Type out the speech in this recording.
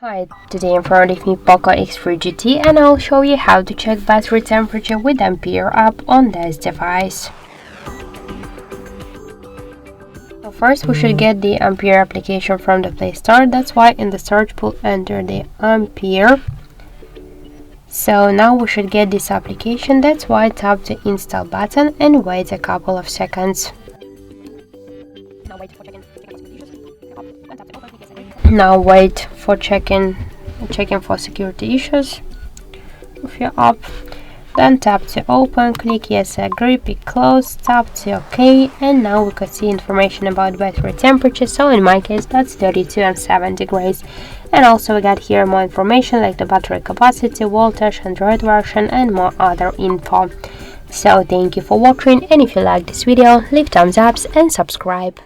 Hi, today in front of me POCO X3 GT and I'll show you how to check battery temperature with Ampere app on this device. So first we should get the Ampere application from the Play Store. That's why in the search pool enter the Ampere. So now we should get this application. That's why tap the install button and wait a couple of seconds. Now wait for checking for security issues with your app. Then tap to open, click yes I agree, pick close, tap to OK, and now we can see information about battery temperature. So in my case that's 32 and 7 degrees. And also we got here more information like the battery capacity, voltage, Android version, and more other info. So thank you for watching, and if you like this video, leave thumbs up and subscribe.